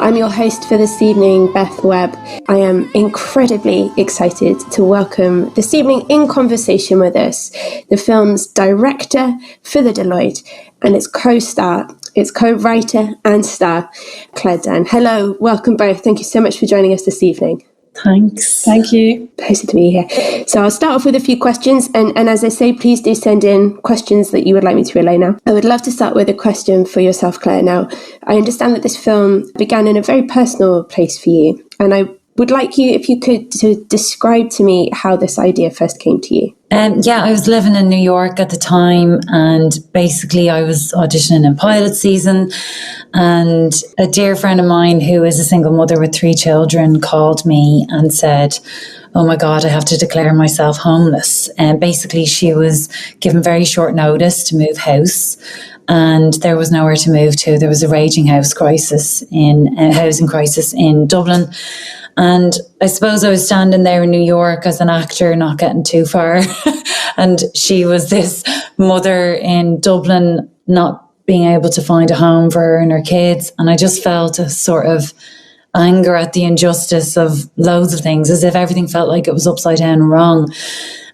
I'm your host for this evening, Beth Webb. I am incredibly excited to welcome this evening in conversation with us the film's director for the Deloitte and its co-star, its co-writer and star, Claire Dunn. Hello, welcome both. Thank you so much for joining us this evening. Thanks. Thank you. Pleasure to be here. So I'll start off with a few questions, and as I say, please do send in questions that you would like me to relay now. I would love to start with a question for yourself, Claire. Now, I understand that this film began in a very personal place for you, and I would like you, if you could, to describe to me how this idea first came to you. I was living in New York at the time, and basically I was auditioning in pilot season, and a dear friend of mine who is a single mother with 3 children called me and said, "Oh my God, I have to declare myself homeless." And basically she was given very short notice to move house, and there was nowhere to move to. There was a raging housing crisis in Dublin. And I suppose I was standing there in New York as an actor, not getting too far. And she was this mother in Dublin, not being able to find a home for her and her kids. And I just felt a sort of anger at the injustice of loads of things, as if everything felt like it was upside down and wrong.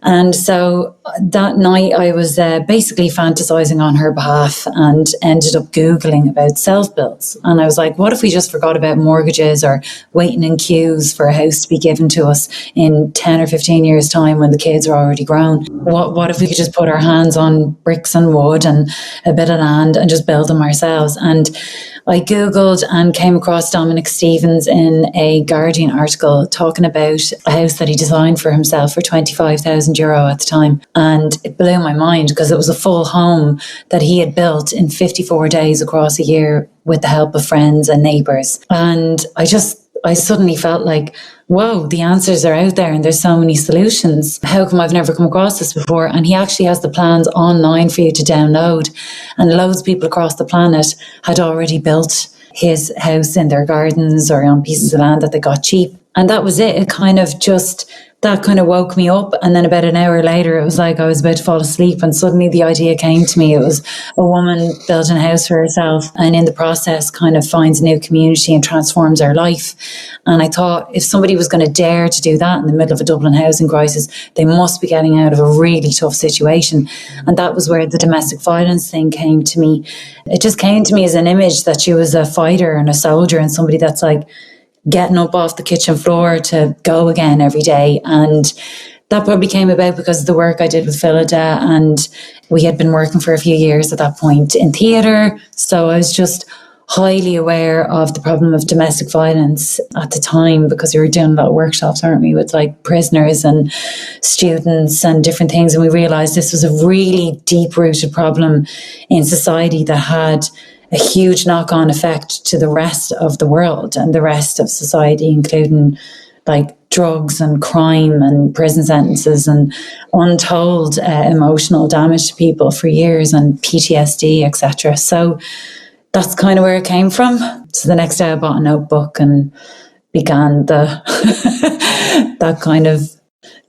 And so that night I was basically fantasizing on her behalf and ended up Googling about self-builds. And I was like, what if we just forgot about mortgages or waiting in queues for a house to be given to us in 10 or 15 years' time when the kids are already grown? What if we could just put our hands on bricks and wood and a bit of land and just build them ourselves? And I Googled and came across Dominic Stevens in a Guardian article talking about a house that he designed for himself for €25,000 at the time. And it blew my mind because it was a full home that he had built in 54 days across a year with the help of friends and neighbours. And I suddenly felt like, whoa, the answers are out there and there's so many solutions. How come I've never come across this before? And he actually has the plans online for you to download. And loads of people across the planet had already built his house in their gardens or on pieces of land that they got cheap. And that was it. That kind of woke me up. And then about an hour later, it was like I was about to fall asleep. And suddenly the idea came to me. It was a woman building a house for herself and in the process kind of finds a new community and transforms her life. And I thought if somebody was going to dare to do that in the middle of a Dublin housing crisis, they must be getting out of a really tough situation. And that was where the domestic violence thing came to me. It just came to me as an image that she was a fighter and a soldier and somebody that's like, getting up off the kitchen floor to go again every day. And that probably came about because of the work I did with Philida, and we had been working for a few years at that point in theatre. So I was just highly aware of the problem of domestic violence at the time because we were doing a lot of workshops, aren't we, with like prisoners and students and different things. And we realised this was a really deep-rooted problem in society that had a huge knock-on effect to the rest of the world and the rest of society, including like drugs and crime and prison sentences and untold emotional damage to people for years and PTSD, etc. So that's kind of where it came from. So the next day I bought a notebook and began that kind of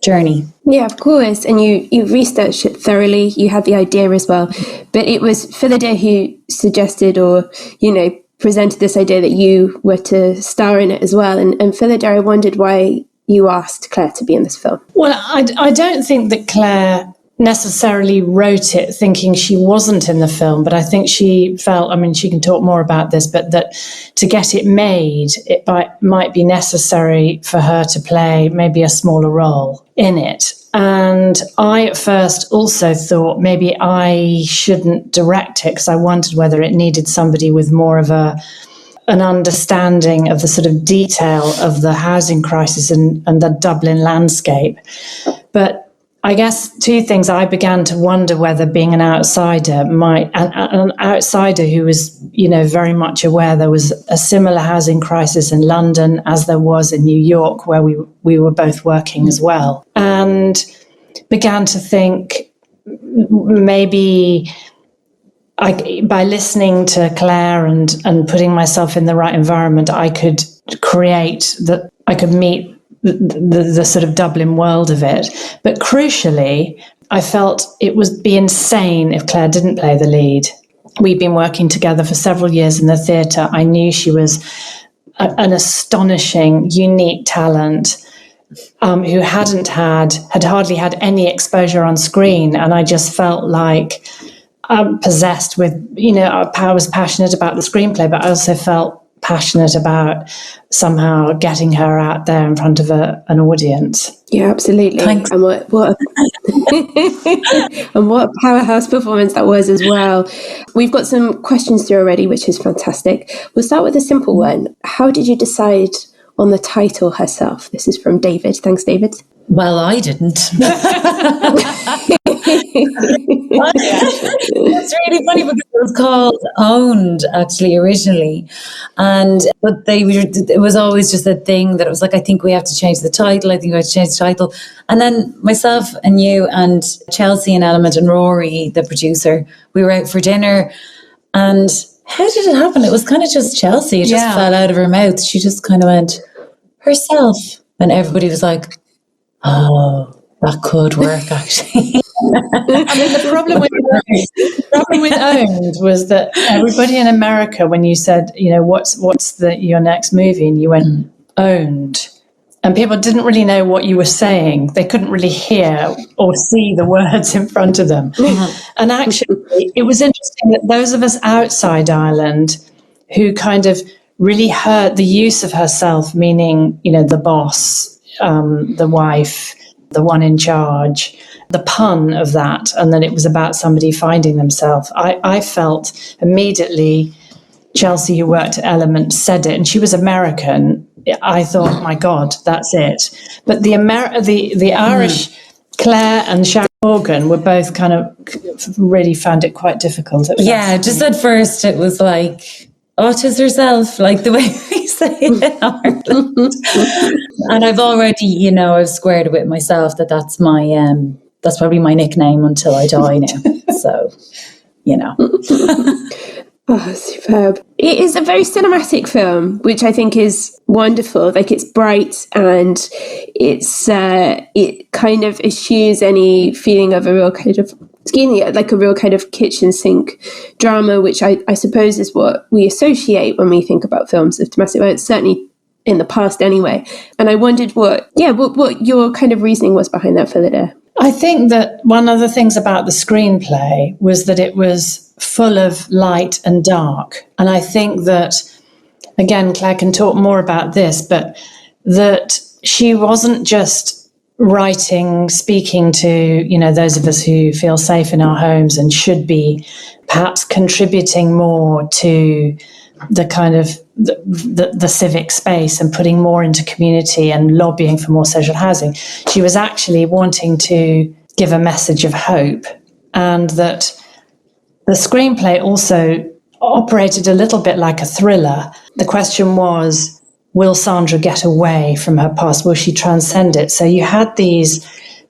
journey. Yeah, of course. And you researched it thoroughly. You had the idea as well. But it was Philida who suggested or, presented this idea that you were to star in it as well. And Philida, I wondered why you asked Claire to be in this film. Well, I don't think that Claire necessarily wrote it thinking she wasn't in the film, but I think she felt, she can talk more about this, but that to get it made, it might be necessary for her to play maybe a smaller role in it. And I at first also thought maybe I shouldn't direct it because I wondered whether it needed somebody with more of an understanding of the sort of detail of the housing crisis and the Dublin landscape. But I guess 2 things. I began to wonder whether being an outsider an outsider who was, very much aware there was a similar housing crisis in London as there was in New York, where we were both working as well, and began to think maybe by listening to Claire and putting myself in the right environment, I could meet the sort of Dublin world of it. But crucially, I felt it would be insane if Claire didn't play the lead. We'd been working together for several years in the theatre. I knew she was an astonishing, unique talent who had hardly had any exposure on screen. And I just felt like I'm possessed with, I was passionate about the screenplay, but I also felt passionate about somehow getting her out there in front of an audience. Yeah, absolutely. Thanks. And what and what a powerhouse performance that was as well. We've got some questions through already, which is fantastic. We'll start with a simple one. How did you decide on the title herself? This is from David. Thanks, David. Well, I didn't. It's really funny because it was called Owned actually originally, but it was always just a thing that it was like, I think we have to change the title. And then myself and you and Chelsea and Element and Rory, the producer, we were out for dinner, and how did it happen? It was kind of just Chelsea. It just fell out of her mouth. She just kind of went herself, and everybody was like, oh, that could work actually. I mean, the problem with Owned was that everybody in America, when you said, what's your next movie, and you went Owned, and people didn't really know what you were saying. They couldn't really hear or see the words in front of them. And actually, it was interesting that those of us outside Ireland who kind of really heard the use of herself, meaning, the boss, the wife, the one in charge, the pun of that, and that it was about somebody finding themselves. I felt immediately, Chelsea, who worked at Element, said it, and she was American. I thought, my God, that's it. But the Irish, Claire and Sharon Morgan, were both kind of really found it quite difficult at first. Yeah, just at first it was like, tis herself, like the way we say it in Ireland. And I've already, I've squared it with myself that's my, that's probably my nickname until I die now. So, Oh, superb. It is a very cinematic film, which I think is wonderful. Like, it's bright and it kind of eschews any feeling of a real kind of, like a real kind of kitchen sink drama, which I suppose is what we associate when we think about films of domestic violence, certainly in the past anyway. And I wondered what your kind of reasoning was behind that, Phillida. I think that one of the things about the screenplay was that it was full of light and dark. And I think that, again, Claire can talk more about this, but that she wasn't just writing, speaking to, those of us who feel safe in our homes and should be perhaps contributing more to the kind of the civic space and putting more into community and lobbying for more social housing. She was actually wanting to give a message of hope, and that the screenplay also operated a little bit like a thriller. The question was, will Sandra get away from her past? Will she transcend it? So you had these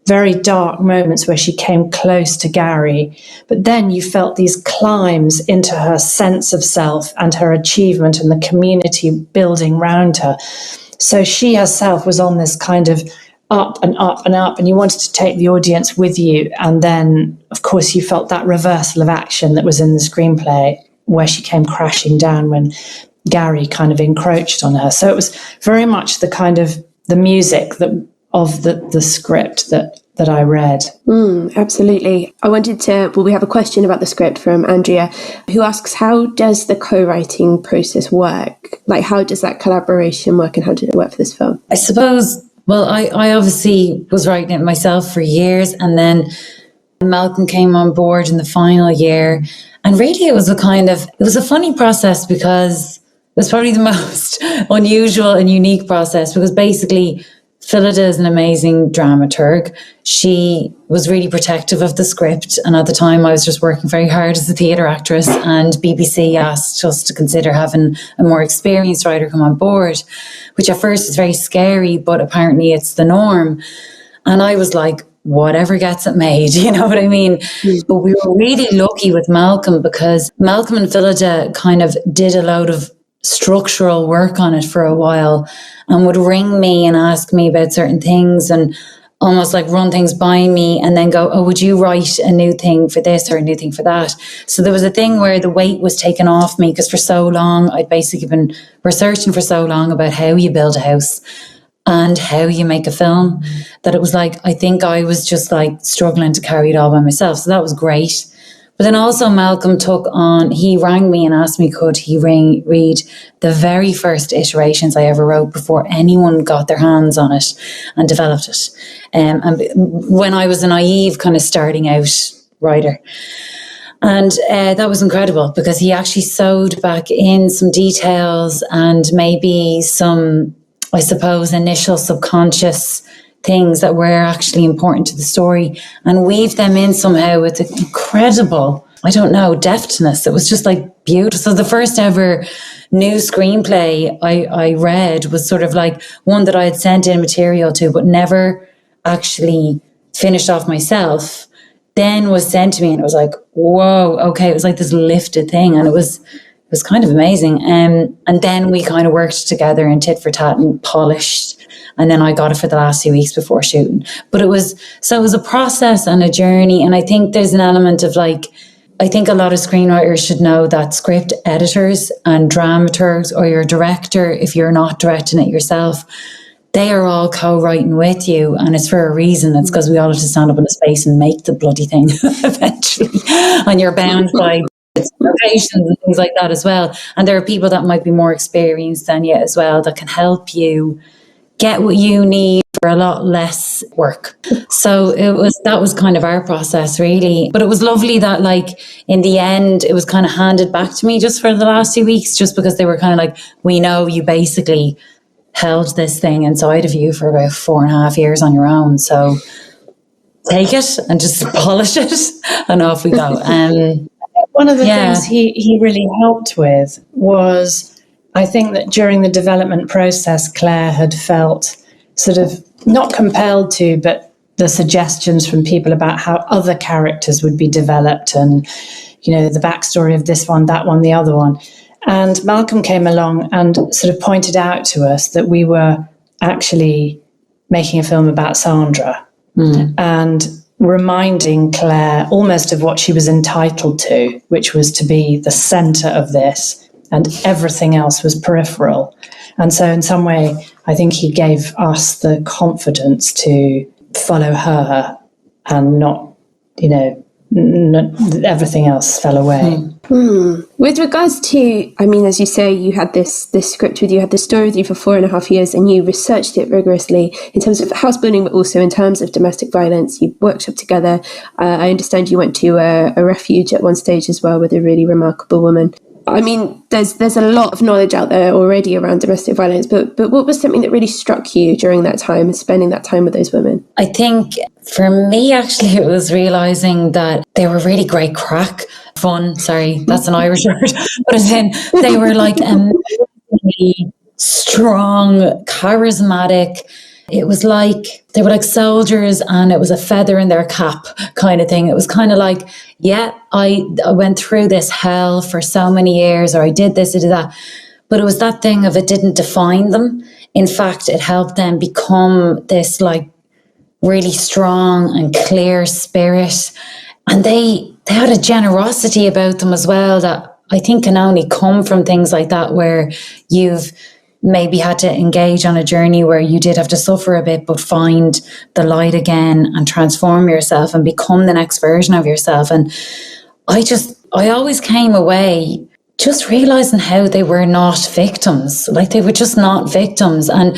very dark moments where she came close to Gary, but then you felt these climbs into her sense of self and her achievement and the community building round her. So she herself was on this kind of up and up and up, and you wanted to take the audience with you. And then, of course, you felt that reversal of action that was in the screenplay, where she came crashing down when Gary kind of encroached on her. So it was very much the kind of the music of the script that I read. Absolutely. I wanted to, we have a question about the script from Andrea, who asks, how does the co-writing process work? Like, how does that collaboration work, and how did it work for this film? I suppose, well, I obviously was writing it myself for years, and then Malcolm came on board in the final year. And really it was a funny process, because it was probably the most unusual and unique process, because basically Phillida is an amazing dramaturg. She was really protective of the script, and at the time I was just working very hard as a theatre actress, and BBC asked us to consider having a more experienced writer come on board, which at first is very scary, but apparently it's the norm. And I was like, whatever gets it made, you know what I mean? But we were really lucky with Malcolm, because Malcolm and Phillida kind of did a load of structural work on it for a while, and would ring me and ask me about certain things, and almost like run things by me and then go, oh, would you write a new thing for this or a new thing for that? So there was a thing where the weight was taken off me, because for so long, I'd basically been researching for so long about how you build a house and how you make a film, that it was like, I think I was just like struggling to carry it all by myself. So that was great. But then also Malcolm he rang me and asked me, could he read the very first iterations I ever wrote before anyone got their hands on it and developed it. And when I was a naive kind of starting out writer. And that was incredible, because he actually sewed back in some details and maybe some, I suppose, initial subconscious things that were actually important to the story, and weave them in somehow with an incredible, I don't know, deftness. It was just like beautiful. So the first ever new screenplay I read was sort of like one that I had sent in material to, but never actually finished off myself, then was sent to me, and it was like, whoa, okay. It was like this lifted thing, and it was kind of amazing. And then we kind of worked together in tit for tat and polished. And then I got it for the last 2 weeks before shooting. But it was a process and a journey. And I think there's an element of like, I think a lot of screenwriters should know that script editors and dramaturgs, or your director, if you're not directing it yourself, they are all co-writing with you. And it's for a reason. It's because we all have to stand up in a space and make the bloody thing eventually. And you're bound by locations and things like that as well. And there are people that might be more experienced than you as well, that can help you get what you need for a lot less work. So that was kind of our process, really. But it was lovely that, like, in the end, it was kind of handed back to me just for the last 2 weeks, just because they were kind of like, we know you basically held this thing inside of you for about 4.5 years on your own. So take it and just polish it, and off we go. One of the things he really helped with was, I think that during the development process, Claire had felt sort of not compelled to, but the suggestions from people about how other characters would be developed, and, you know, the backstory of this one, that one, the other one. And Malcolm came along and sort of pointed out to us that we were actually making a film about Sandra, and reminding Claire almost of what she was entitled to, which was to be the centre of this, and everything else was peripheral. And so in some way, I think he gave us the confidence to follow her, and not, you know, everything else fell away. With regards to, I mean, as you say, you had this script with you, had this story with you for 4.5 years, and you researched it rigorously in terms of house building, but also in terms of domestic violence. You workshopped together. I understand you went to a refuge at one stage as well with a really remarkable woman. I mean, there's a lot of knowledge out there already around domestic violence, but what was something that really struck you during that time, spending that time with those women? I think for me, actually, it was realising that they were really great crack. Fun, sorry, that's an Irish word. But as in, they were like amazingly strong, charismatic. It was like they were like soldiers, and it was a feather in their cap kind of thing. It was kind of like, yeah, I went through this hell for so many years, or I did this, I did that. But it was that thing of, it didn't define them. In fact, it helped them become this like really strong and clear spirit. And they had a generosity about them as well that I think can only come from things like that, where you've maybe had to engage on a journey where you did have to suffer a bit, but find the light again and transform yourself and become the next version of yourself. And I always came away just realizing how they were not victims. Like, they were just not victims. And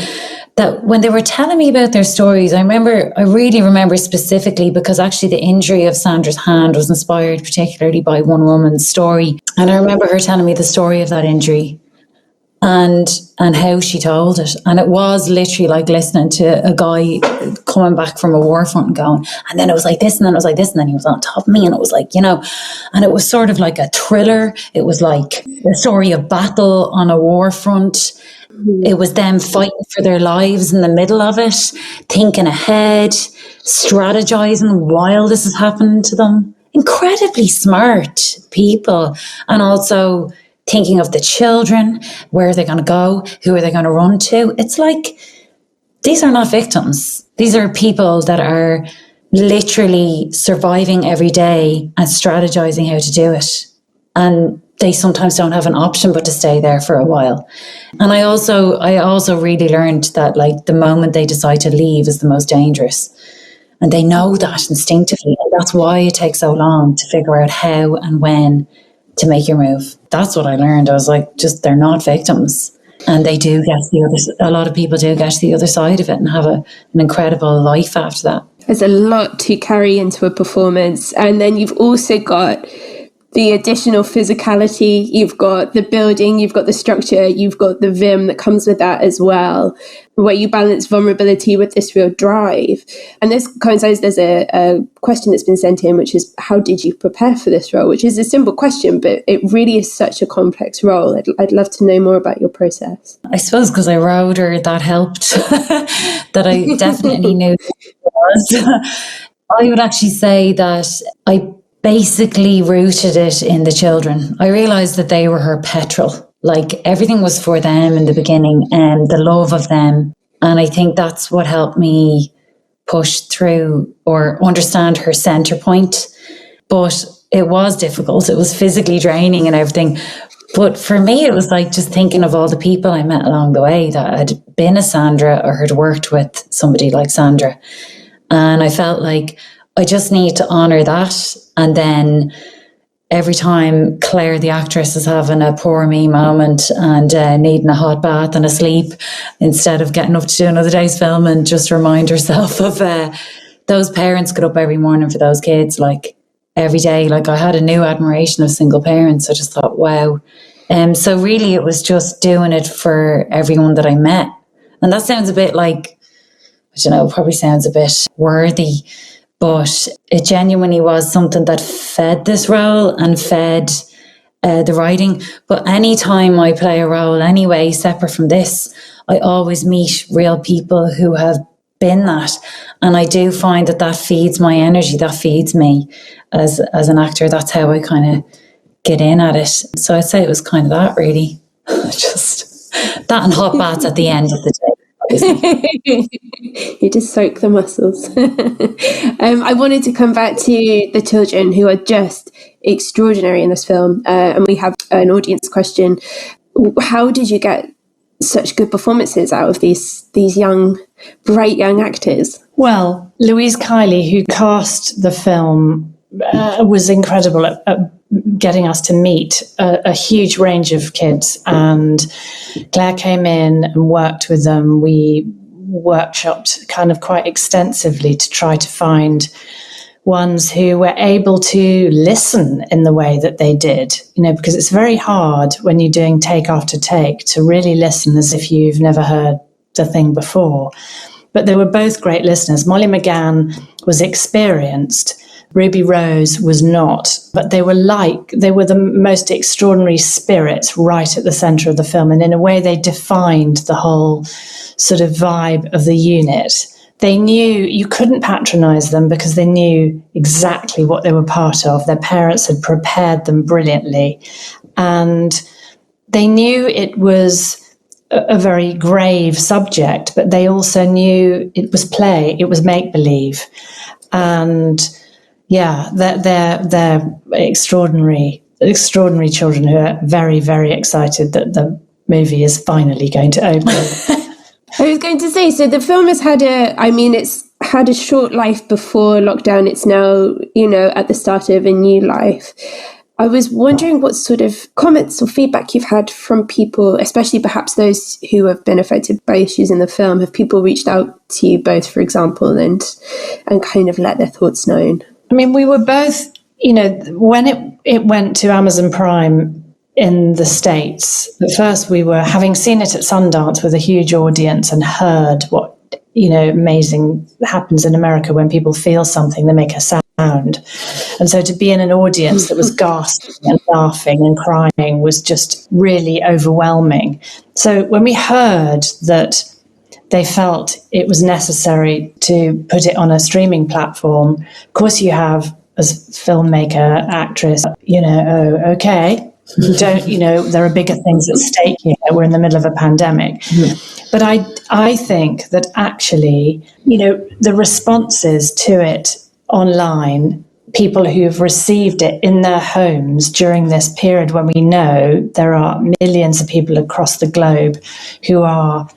that when they were telling me about their stories, I really remember specifically, because actually the injury of Sandra's hand was inspired particularly by one woman's story. And I remember her telling me the story of that injury and how she told it. And it was literally like listening to a guy coming back from a war front and going, and then it was like this, and then it was like this, and then he was on top of me, and it was like, you know, and it was sort of like a thriller. It was like a story of battle on a war front. It was them fighting for their lives in the middle of it, thinking ahead, strategizing while this is happening to them. Incredibly smart people. And also thinking of the children, where are they going to go? Who are they going to run to? It's like these are not victims. These are people that are literally surviving every day and strategizing how to do it. And they sometimes don't have an option but to stay there for a while. And I also really learned that, like, the moment they decide to leave is the most dangerous. And they know that instinctively. And that's why it takes so long to figure out how and when to make your move. That's what I learned. I was like, just, they're not victims. And they do get a lot of people do get to the other side of it and have an incredible life after that. There's a lot to carry into a performance. And then you've also got the additional physicality, you've got the building, you've got the structure, you've got the vim that comes with that as well, where you balance vulnerability with this real drive. And this coincides, there's a question that's been sent in, which is, how did you prepare for this role? Which is a simple question, but it really is such a complex role. I'd love to know more about your process. I suppose because I wrote her, that helped, that I definitely knew who it was. I would actually say that I basically rooted it in the children. I realized that they were her petrol. Like, everything was for them in the beginning and the love of them. And I think that's what helped me push through or understand her center point. But it was difficult. It was physically draining and everything. But for me, it was like just thinking of all the people I met along the way that had been a Sandra or had worked with somebody like Sandra. And I felt like I just need to honour that. And then every time Claire, the actress, is having a poor me moment and needing a hot bath and a sleep, instead of getting up to do another day's film, and just remind herself of those parents get up every morning for those kids, like every day. Like, I had a new admiration of single parents. I just thought, wow. So really it was just doing it for everyone that I met. And that sounds a bit like, I don't know, probably sounds a bit worthy, but it genuinely was something that fed this role and fed the writing. But anytime I play a role anyway, separate from this, I always meet real people who have been that. And I do find that feeds my energy, that feeds me as an actor. That's how I kind of get in at it. So I'd say it was kind of that, really. Just that and hot baths at the end of the day. You just soak the muscles. I wanted to come back to the children, who are just extraordinary in this film. And we have an audience question. How did you get such good performances out of these young, bright young actors? Well, Louise Kiley, who cast the film, was incredible at getting us to meet a huge range of kids. And Claire came in and worked with them. We workshopped kind of quite extensively to try to find ones who were able to listen in the way that they did, because it's very hard when you're doing take after take to really listen as if you've never heard the thing before. But they were both great listeners. Molly McGann was experienced. Ruby Rose was not, but they were the most extraordinary spirits right at the centre of the film. And in a way, they defined the whole sort of vibe of the unit. They knew you couldn't patronise them because they knew exactly what they were part of. Their parents had prepared them brilliantly. And they knew it was a very grave subject, but they also knew it was play, it was make-believe. And yeah, they're extraordinary children who are very, very excited that the movie is finally going to open. I was going to say, so the film has it's had a short life before lockdown. It's now, at the start of a new life. I was wondering what sort of comments or feedback you've had from people, especially perhaps those who have been affected by issues in the film. Have people reached out to you both, for example, and kind of let their thoughts known? I mean, we were both, when it went to Amazon Prime in the States, at first we were, having seen it at Sundance with a huge audience and heard what, amazing happens in America when people feel something, they make a sound. And so to be in an audience that was gasping and laughing and crying was just really overwhelming. So when we heard that they felt it was necessary to put it on a streaming platform, of course you have, as filmmaker, actress, okay, You don't, there are bigger things at stake here. We're in the middle of a pandemic. But I think that actually, the responses to it online, people who've received it in their homes during this period when we know there are millions of people across the globe who are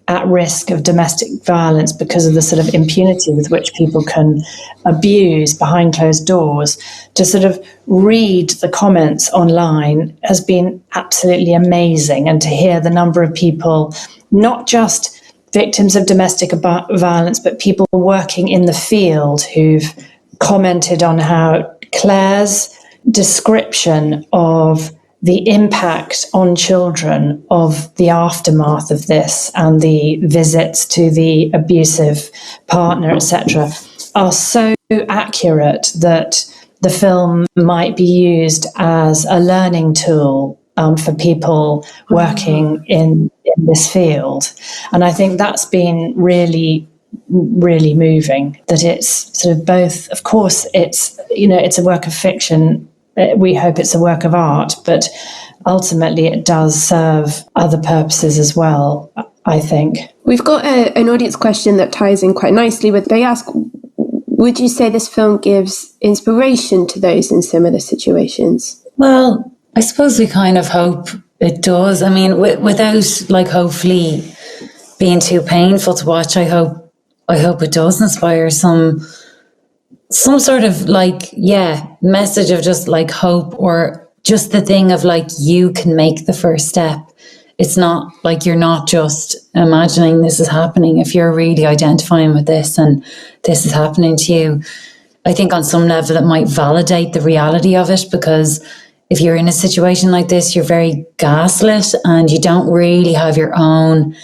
at risk of domestic violence because of the sort of impunity with which people can abuse behind closed doors, to sort of read the comments online has been absolutely amazing. And to hear the number of people, not just victims of domestic violence, but people working in the field who've commented on how Claire's description of the impact on children of the aftermath of this and the visits to the abusive partner, etc., are so accurate that the film might be used as a learning tool for people working in this field. And I think that's been really moving, that it's sort of both, of course, it's a work of fiction. We hope it's a work of art, but ultimately it does serve other purposes as well, I think. We've got an audience question that ties in quite nicely with, they ask, would you say this film gives inspiration to those in similar situations? Well, I suppose we kind of hope it does. I mean, without hopefully being too painful to watch, I hope it does inspire some sort of message of just hope, or just the thing of you can make the first step. It's not you're not just imagining this is happening. If you're really identifying with this and this is happening to you, I think on some level it might validate the reality of it, because if you're in a situation like this, you're very gaslit and you don't really have your own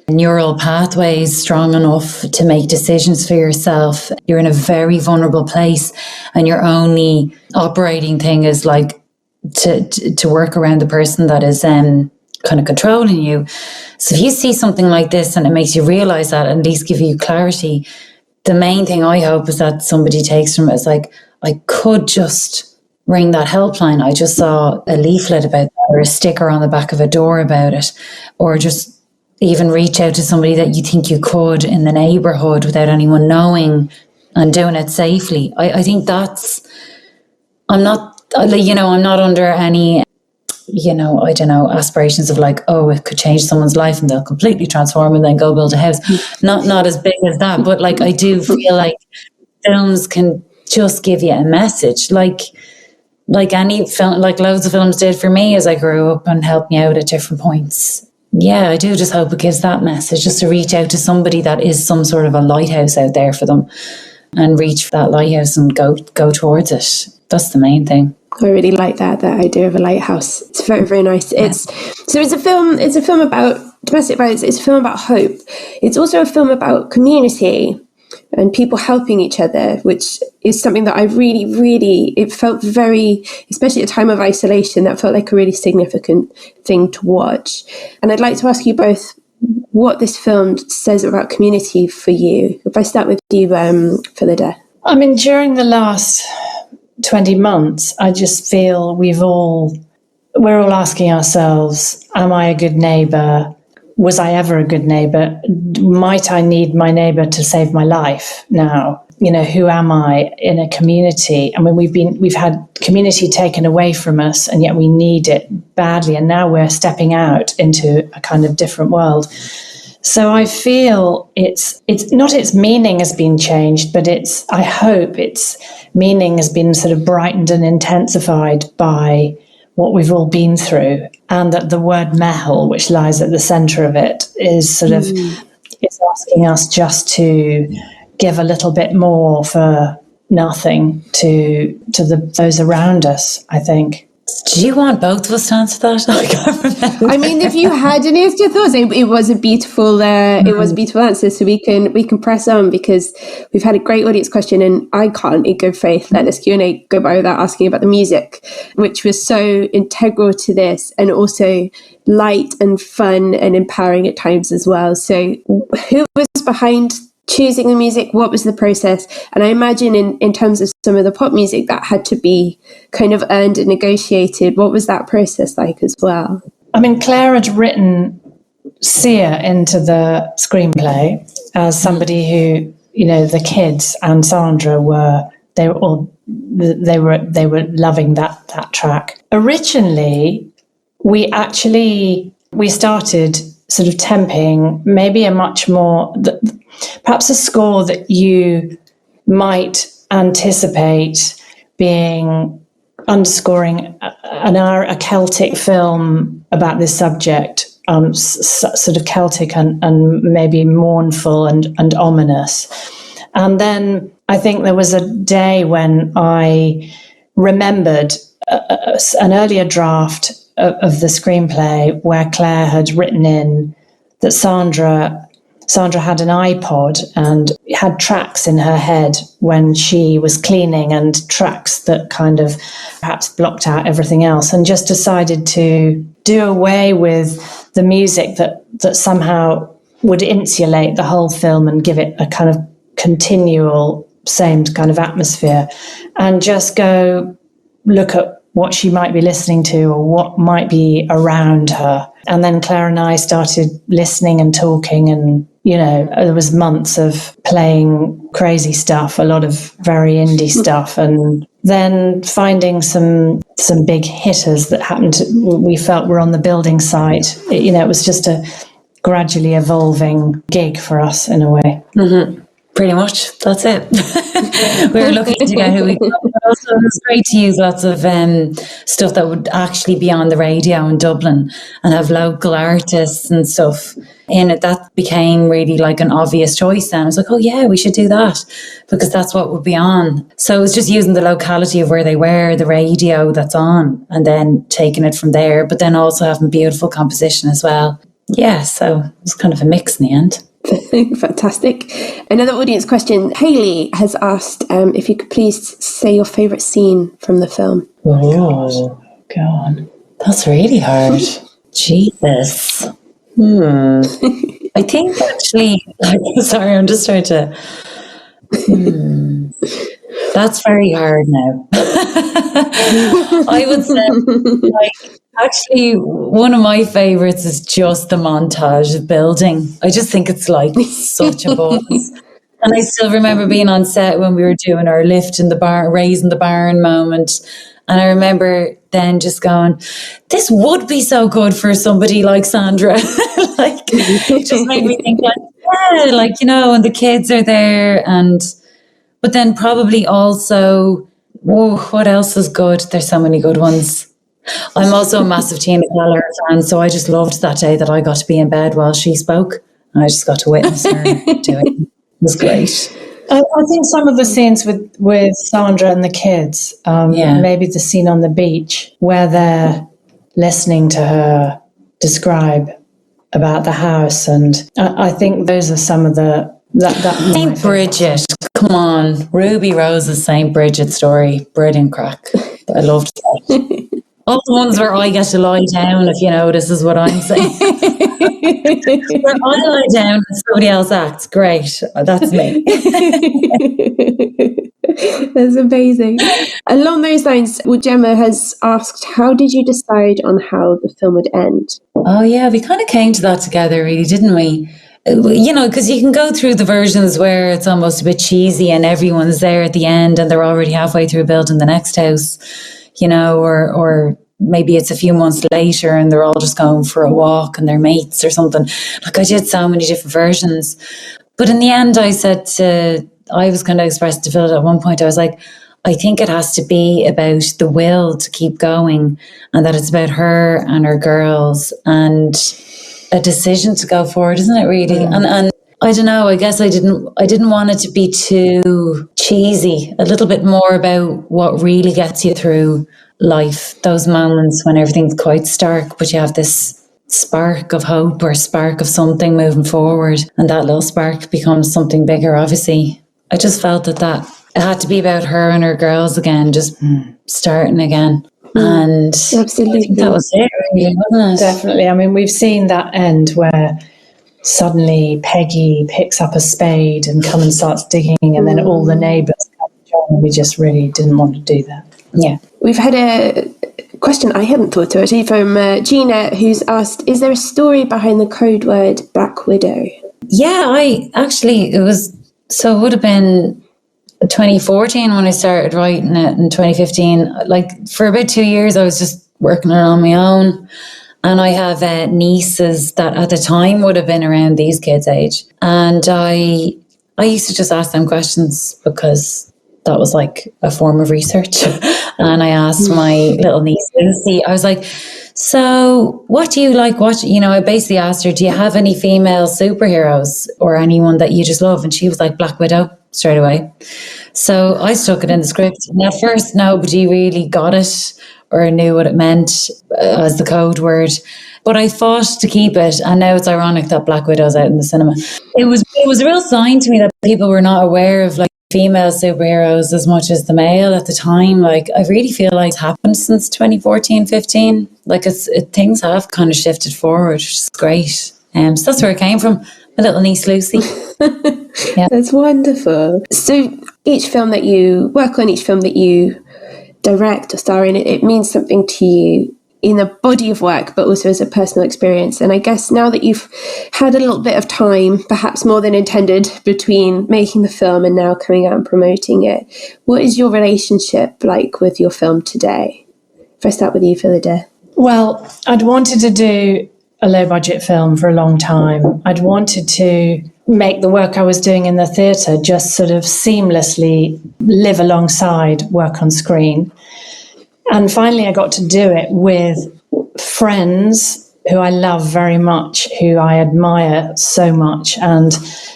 neural pathways strong enough to make decisions for yourself. You're in a very vulnerable place, and your only operating thing is to work around the person that is kind of controlling you. So if you see something like this and it makes you realize that, at least give you clarity, the main thing I hope is that somebody takes from it is I could just ring that helpline. I just saw a leaflet about that, or a sticker on the back of a door about it, or just even reach out to somebody that you think you could in the neighbourhood without anyone knowing, and doing it safely. I think that's, I'm not under any, aspirations of it could change someone's life and they'll completely transform and then go build a house. Not as big as that, but I do feel like films can just give you a message, like any film, loads of films did for me as I grew up and helped me out at different points. Yeah, I do just hope it gives that message, just to reach out to somebody that is some sort of a lighthouse out there for them, and reach for that lighthouse and go towards it. That's the main thing. I really like that idea of a lighthouse. It's very, very nice. Yeah. It's a film about domestic violence. It's a film about hope. It's also a film about community and people helping each other, which is something that I really, it felt very, especially at a time of isolation, that felt like a really significant thing to watch. And I'd like to ask you both what this film says about community for you. If I start with you, Phillida. I mean, during the last 20 months, I just feel we're all asking ourselves, am I a good neighbour? Was I ever a good neighbour? Might I need my neighbour to save my life now? Who am I in a community? I mean, we've had community taken away from us, and yet we need it badly. And now we're stepping out into a kind of different world. So I feel it's not its meaning has been changed, but I hope its meaning has been sort of brightened and intensified by what we've all been through, and that the word mehel, which lies at the centre of it, is sort of it's asking us just to give a little bit more for nothing to those around us, I think. Do you want both of us to answer that? I can't remember. I mean, if you had any extra thoughts, it was a beautiful answer. So we can press on, because we've had a great audience question, and I can't, in good faith, let this Q&A go by without asking about the music, which was so integral to this, and also light and fun and empowering at times as well. So, who was behind choosing the music? What was the process? And I imagine in terms of some of the pop music that had to be kind of earned and negotiated, what was that process like as well? I mean, Claire had written Sia into the screenplay as somebody who, the kids and Sandra were loving that track. Originally, we started sort of temping maybe a much more, perhaps a score that you might anticipate being underscoring a Celtic film about this subject, sort of Celtic and maybe mournful and ominous. And then I think there was a day when I remembered an earlier draft of the screenplay where Claire had written in that Sandra had an iPod and had tracks in her head when she was cleaning, and tracks that kind of perhaps blocked out everything else, and just decided to do away with the music that somehow would insulate the whole film and give it a kind of continual same kind of atmosphere, and just go look at what she might be listening to or what might be around her. And then Claire and I started listening and talking, and there was months of playing crazy stuff, a lot of very indie stuff, and then finding some big hitters that we felt were on the building site. It was just a gradually evolving gig for us in a way. Mm-hmm. Pretty much, that's it. We were lucky to get who we got, but also it was great to use lots of stuff that would actually be on the radio in Dublin and have local artists and stuff in it. That became really like an obvious choice then. I was like, oh yeah, we should do that because that's what would be on. So it was just using the locality of where they were, the radio that's on, and then taking it from there, but then also having beautiful composition as well. Yeah, so it was kind of a mix in the end. Fantastic. Another audience question. Hayley has asked if you could please say your favourite scene from the film. Oh, God. That's really hard. Jesus. I think actually, sorry, I'm just trying to... That's very hard now. I would say, actually, one of my favourites is just the montage of building. I just think it's like such a buzz. And I still remember being on set when we were doing our lift in the barn, raising the barn moment. And I remember then just going, this would be so good for somebody like Sandra. Like, it just made me think, like, yeah, like, and the kids are there. But then probably also, what else is good? There's so many good ones. I'm also a massive Tina Keller fan, so I just loved that day that I got to be in bed while she spoke, and I just got to witness her do it. It was great. I think some of the scenes with Sandra and the kids, maybe the scene on the beach where they're listening to her describe about the house, and I think those are some of the... St. Bridget, come on. Ruby Rose's St. Bridget story, brilliant crack. I loved that. All the ones where I get to lie down, if you know, this is what I'm saying. Where I lie down and somebody else acts, great. That's me. That's amazing. Along those lines, Gemma has asked, how did you decide on how the film would end? Oh yeah, we kind of came to that together, really, didn't we? Because you can go through the versions where it's almost a bit cheesy and everyone's there at the end and they're already halfway through building the next house, or maybe it's a few months later and they're all just going for a walk and they're mates or something. Like, I did so many different versions. But in the end, I was going to express to Phil at one point, I was like, I think it has to be about the will to keep going, and that it's about her and her girls and a decision to go forward, isn't it really? And I don't know, I guess I didn't want it to be too cheesy, a little bit more about what really gets you through life, those moments when everything's quite stark, but you have this spark of hope or spark of something moving forward, and that little spark becomes something bigger, obviously. I just felt that it had to be about her and her girls again, just starting again. And absolutely, I think that was it, really, wasn't it? Definitely. I mean, we've seen that end where suddenly Peggy picks up a spade and comes and starts digging, and then all the neighbours come and join. We just really didn't want to do that. Yeah. We've had a question I hadn't thought of actually from Gina, who's asked, is there a story behind the code word Black Widow? Yeah, it would have been 2014 when I started writing it, in 2015. Like, for about 2 years I was just working it on my own, and I have nieces that at the time would have been around these kids' age, and I used to just ask them questions because that was like a form of research. And I asked my little niece Lucy, I was like, so what do you like watching? You know, I basically asked her, do you have any female superheroes or anyone that you just love? And she was like, Black Widow, straight away. So I stuck it in the script. And at first, nobody really got it or knew what it meant as the code word. But I fought to keep it. And now it's ironic that Black Widow's out in the cinema. It was a real sign to me that people were not aware of like female superheroes as much as the male at the time. Like, I really feel like it's happened since 2014, 15. Like, things have kind of shifted forward, which is great. So that's where it came from. My little niece Lucy. Yeah. That's wonderful. So each film that you work on, each film that you direct or star in, it means something to you in a body of work, but also as a personal experience. And I guess now that you've had a little bit of time, perhaps more than intended, between making the film and now coming out and promoting it, what is your relationship like with your film today? If I start with you, Phillida. Well, I'd wanted to do a low-budget film for a long time. I'd wanted to make the work I was doing in the theatre just sort of seamlessly live alongside work on screen. And finally, I got to do it with friends who I love very much, who I admire so much. And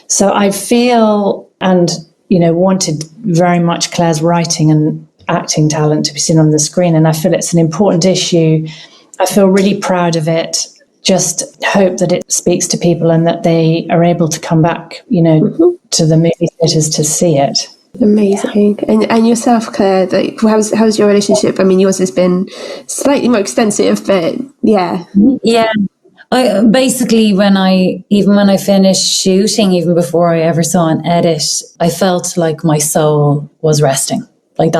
so I feel and, wanted very much Claire's writing and acting talent to be seen on the screen. And I feel it's an important issue. I feel really proud of it. Just hope that it speaks to people and that they are able to come back, to the movie theatres to see it. Amazing. Yeah. And yourself, Claire, like, how's your relationship? I mean, yours has been slightly more extensive, but yeah. Yeah. I basically, when I finished shooting, even before I ever saw an edit, I felt like my soul was resting. Like,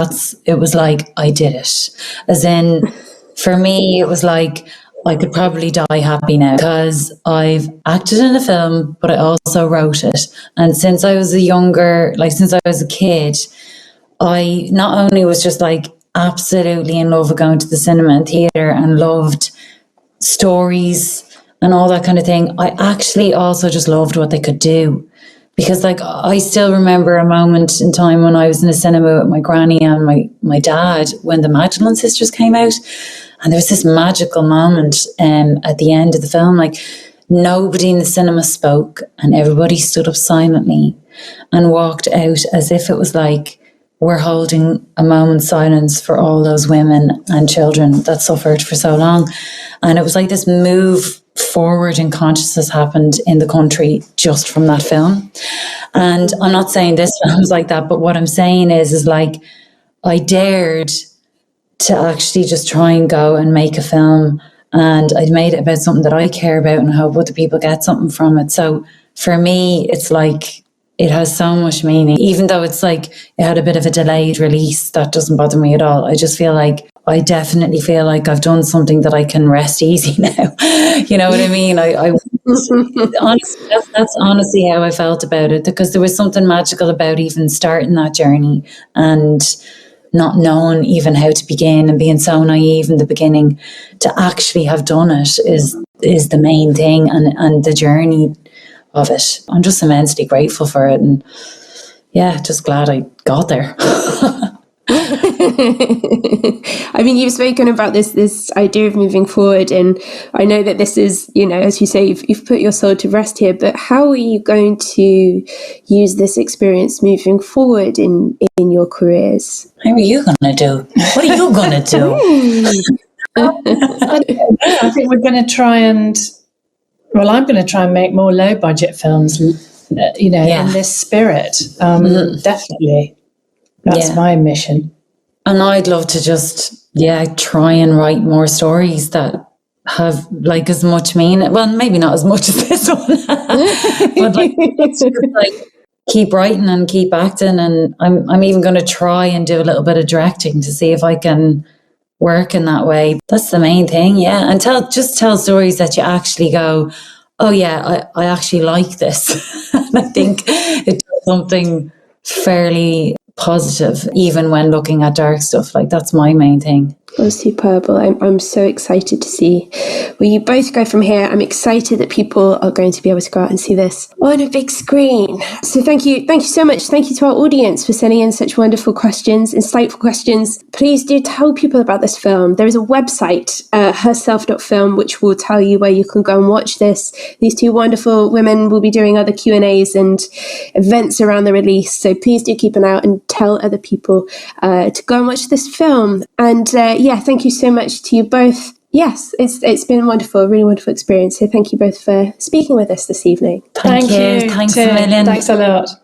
it was like I did it. As in, for me, it was like I could probably die happy now because I've acted in a film, but I also wrote it. And since I was since I was a kid, I not only was just like absolutely in love with going to the cinema and theatre and loved stories and all that kind of thing, I actually also just loved what they could do. Because like, I still remember a moment in time when I was in a cinema with my granny and my dad when the Magdalene Sisters came out. And there was this magical moment at the end of the film, like nobody in the cinema spoke and everybody stood up silently and walked out as if it was like we're holding a moment's silence for all those women and children that suffered for so long. And it was like this move forward in consciousness happened in the country just from that film. And I'm not saying this film's like that, but what I'm saying is like I dared to actually just try and go and make a film, and I'd made it about something that I care about and hope other people get something from it. So for me, it's like it has so much meaning, even though it's like it had a bit of a delayed release. That doesn't bother me at all. I just feel like I definitely feel like I've done something that I can rest easy now. You know what I mean? Honestly, that's honestly how I felt about it, because there was something magical about even starting that journey and not knowing even how to begin and being so naive in the beginning. To actually have done it is the main thing, and the journey of it. I'm just immensely grateful for it, and yeah, just glad I got there. I mean, you've spoken about this idea of moving forward, and I know that this is, as you say, you've put your soul to rest here, but how are you going to use this experience moving forward in your careers? How are you going to do? What are you going to do? I think we're going to try and, I'm going to try and make more low budget films, in this spirit. Definitely. That's my mission. And I'd love to just, try and write more stories that have like as much meaning. Well, maybe not as much as this one, but like, it's just like keep writing and keep acting. And I'm even going to try and do a little bit of directing to see if I can work in that way. That's the main thing. Yeah. And tell stories that you actually go, oh yeah, I actually like this. And I think it does something fairly positive, even when looking at dark stuff. Like, that's my main thing. Oh, superb. Well, I'm so excited to see where you both go from here. I'm excited that people are going to be able to go out and see this on a big screen. So thank you so much. Thank you to our audience for sending in such wonderful questions, insightful questions. Please do tell people about this film. There is a website, herself.film, which will tell you where you can go and watch this. These two wonderful women will be doing other Q&As and events around the release. So please do keep an eye out and tell other people to go and watch this film. And thank you so much to you both. Yes, it's been wonderful, a really wonderful experience. So thank you both for speaking with us this evening. Thank you. Thanks a million. Thanks a lot.